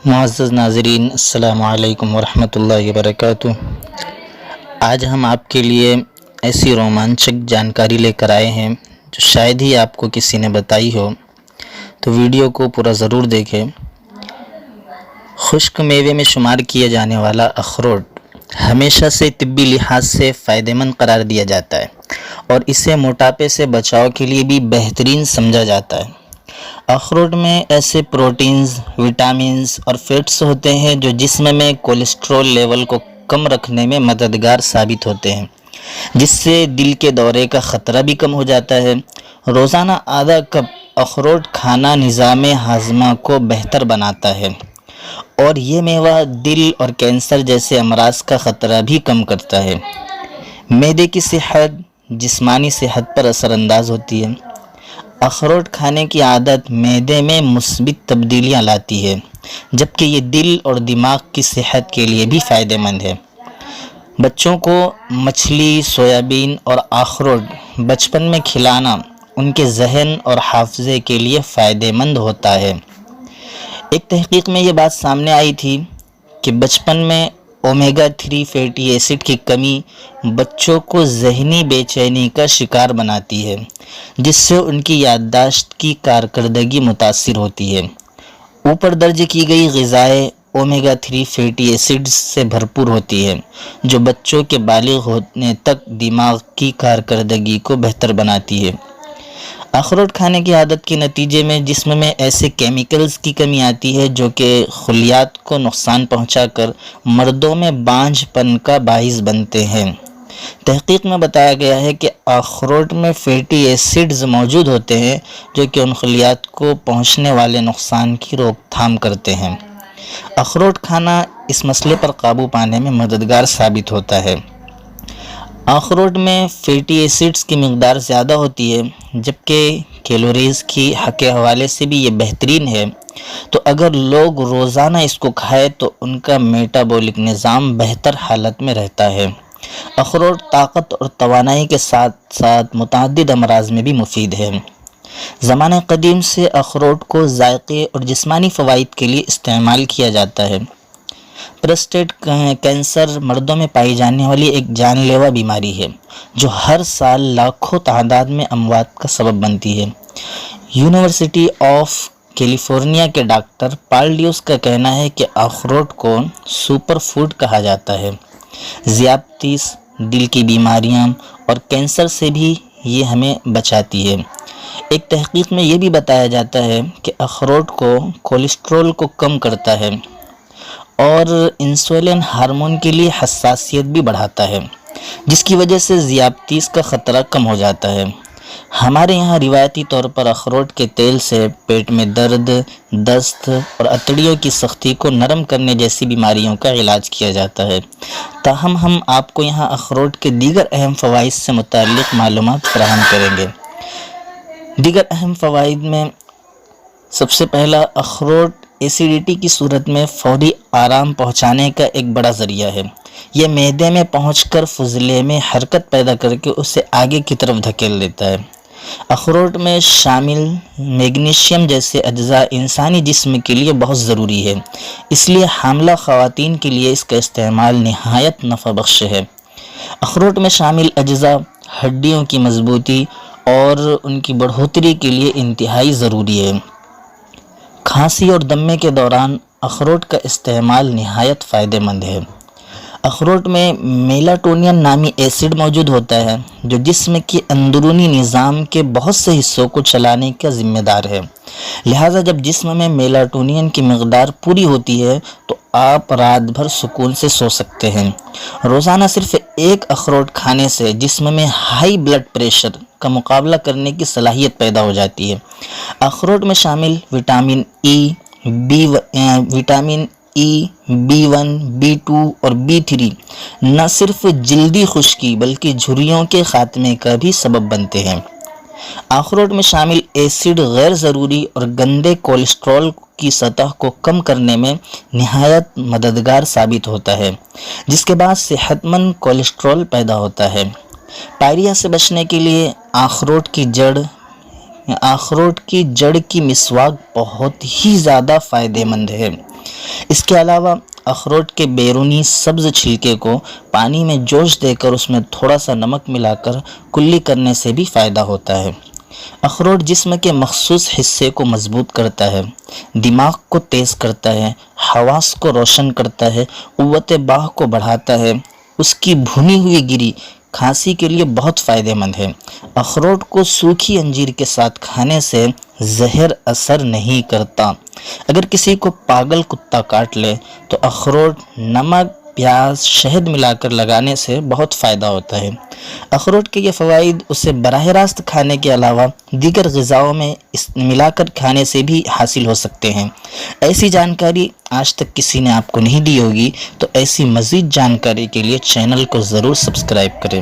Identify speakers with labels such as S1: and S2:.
S1: معزز ناظرین، السلام علیکم ورحمۃ اللہ وبرکاتہ۔ آج ہم آپ کے لیے ایسی رومانچک جانکاری لے کر آئے ہیں جو شاید ہی آپ کو کسی نے بتائی ہو، تو ویڈیو کو پورا ضرور دیکھیں۔ خشک میوے میں شمار کیا جانے والا اخروٹ ہمیشہ سے طبی لحاظ سے فائدہ مند قرار دیا جاتا ہے اور اسے موٹاپے سے بچاؤ کے لیے بھی بہترین سمجھا جاتا ہے۔ اخروٹ میں ایسے پروٹینز، وٹامنز اور فیٹس ہوتے ہیں جو جسم میں کولیسٹرول لیول کو کم رکھنے میں مددگار ثابت ہوتے ہیں، جس سے دل کے دورے کا خطرہ بھی کم ہو جاتا ہے۔ روزانہ آدھا کپ اخروٹ کھانا نظام ہاضمہ کو بہتر بناتا ہے اور یہ میوہ دل اور کینسر جیسے امراض کا خطرہ بھی کم کرتا ہے۔ معدے کی صحت، جسمانی صحت پر اثر انداز ہوتی ہے۔ اخروٹ کھانے کی عادت معدے میں مثبت تبدیلیاں لاتی ہے، جبکہ یہ دل اور دماغ کی صحت کے لیے بھی فائدہ مند ہے۔ بچوں کو مچھلی، سویابین اور اخروٹ بچپن میں کھلانا ان کے ذہن اور حافظے کے لیے فائدہ مند ہوتا ہے۔ ایک تحقیق میں یہ بات سامنے آئی تھی کہ بچپن میں اومیگا 3 فیٹی ایسڈ کی کمی بچوں کو ذہنی بے چینی کا شکار بناتی ہے، جس سے ان کی یادداشت کی کارکردگی متاثر ہوتی ہے۔ اوپر درج کی گئی غذائیں اومیگا 3 فیٹی ایسڈز سے بھرپور ہوتی ہیں، جو بچوں کے بالغ ہونے تک دماغ کی کارکردگی کو بہتر بناتی ہے۔ اخروٹ کھانے کی عادت کے نتیجے میں جسم میں ایسے کیمیکلز کی کمی آتی ہے جو کہ خلیات کو نقصان پہنچا کر مردوں میں بانجھ پن کا باعث بنتے ہیں۔ تحقیق میں بتایا گیا ہے کہ اخروٹ میں فیٹی ایسڈز موجود ہوتے ہیں جو کہ ان خلیات کو پہنچنے والے نقصان کی روک تھام کرتے ہیں۔ اخروٹ کھانا اس مسئلے پر قابو پانے میں مددگار ثابت ہوتا ہے۔ اخروٹ میں فیٹی ایسڈز کی مقدار زیادہ ہوتی ہے، جبکہ کیلوریز کے حوالے سے بھی یہ بہترین ہے۔ تو اگر لوگ روزانہ اس کو کھائیں تو ان کا میٹابولک نظام بہتر حالت میں رہتا ہے۔ اخروٹ طاقت اور توانائی کے ساتھ ساتھ متعدد امراض میں بھی مفید ہے۔ زمانہ قدیم سے اخروٹ کو ذائقے اور جسمانی فوائد کے لیے استعمال کیا جاتا ہے۔ پرسٹیٹ کینسر مردوں میں پائی جانے والی ایک جان لیوا بیماری ہے جو ہر سال لاکھوں تعداد میں اموات کا سبب بنتی ہے۔ یونیورسٹی آف کیلیفورنیا کے ڈاکٹر پال ڈیوس کا کہنا ہے کہ اخروٹ کو سپر فوڈ کہا جاتا ہے۔ ذیابیطس، دل کی بیماریاں اور کینسر سے بھی یہ ہمیں بچاتی ہے۔ ایک تحقیق میں یہ بھی بتایا جاتا ہے کہ اخروٹ کولیسٹرول کو کم کرتا ہے اور انسولین ہارمون کے لیے حساسیت بھی بڑھاتا ہے، جس کی وجہ سے ذیابیطس کا خطرہ کم ہو جاتا ہے۔ ہمارے یہاں روایتی طور پر اخروٹ کے تیل سے پیٹ میں درد، دست اور اتڑیوں کی سختی کو نرم کرنے جیسی بیماریوں کا علاج کیا جاتا ہے۔ تاہم ہم آپ کو یہاں اخروٹ کے دیگر اہم فوائد سے متعلق معلومات فراہم کریں گے۔ دیگر اہم فوائد میں سب سے پہلا، اخروٹ ایسیڈیٹی کی صورت میں فوری آرام پہنچانے کا ایک بڑا ذریعہ ہے۔ یہ معدے میں پہنچ کر فضلے میں حرکت پیدا کر کے اسے آگے کی طرف دھکیل دیتا ہے۔ اخروٹ میں شامل میگنیشیم جیسے اجزاء انسانی جسم کے لیے بہت ضروری ہے، اس لیے حاملہ خواتین کے لیے اس کا استعمال نہایت نفع بخش ہے۔ اخروٹ میں شامل اجزاء ہڈیوں کی مضبوطی اور ان کی بڑھوتری کے لیے انتہائی ضروری ہے۔ کھانسی اور دمے کے دوران اخروٹ کا استعمال نہایت فائدہ مند ہے۔ اخروٹ میں میلاٹونین نامی ایسڈ موجود ہوتا ہے جو جسم کے اندرونی نظام کے بہت سے حصوں کو چلانے کا ذمہ دار ہے۔ لہٰذا جب جسم میں میلاٹونین کی مقدار پوری ہوتی ہے تو آپ رات بھر سکون سے سو سکتے ہیں۔ روزانہ صرف ایک اخروٹ کھانے سے جسم میں ہائی بلڈ پریشر کا مقابلہ کرنے کی صلاحیت پیدا ہو جاتی ہے۔ اخروٹ میں شامل وٹامن ای، B1، B2 اور B3 نہ صرف جلدی خشکی بلکہ جھریوں کے خاتمے کا بھی سبب بنتے ہیں۔ اخروٹ میں شامل ایسڈ غیر ضروری اور گندے کولیسٹرول کی سطح کو کم کرنے میں نہایت مددگار ثابت ہوتا ہے، جس کے بعد صحت مند کولیسٹرول پیدا ہوتا ہے۔ پائریا سے بچنے کے لیے اخروٹ کی جڑ کی مسواک بہت ہی زیادہ فائدہ مند ہے۔ اس کے علاوہ اخروٹ کے بیرونی سبز چھلکے کو پانی میں جوش دے کر اس میں تھوڑا سا نمک ملا کر کلی کرنے سے بھی فائدہ ہوتا ہے۔ اخروٹ جسم کے مخصوص حصے کو مضبوط کرتا ہے، دماغ کو تیز کرتا ہے، حواس کو روشن کرتا ہے، قوت باہ کو بڑھاتا ہے۔ اس کی بھنی ہوئی گری کھانسی کے لیے بہت فائدہ مند ہے۔ اخروٹ کو سوکھی انجیر کے ساتھ کھانے سے زہر اثر نہیں کرتا۔ اگر کسی کو پاگل کتا کاٹ لے تو اخروٹ، نمک، پیاز، شہد ملا کر لگانے سے بہت فائدہ ہوتا ہے۔ اخروٹ کے یہ فوائد اسے براہ راست کھانے کے علاوہ دیگر غذاؤں میں ملا کر کھانے سے بھی حاصل ہو سکتے ہیں۔ ایسی جانکاری آج تک کسی نے آپ کو نہیں دی ہوگی، تو ایسی مزید جانکاری کے لیے چینل کو ضرور سبسکرائب کریں۔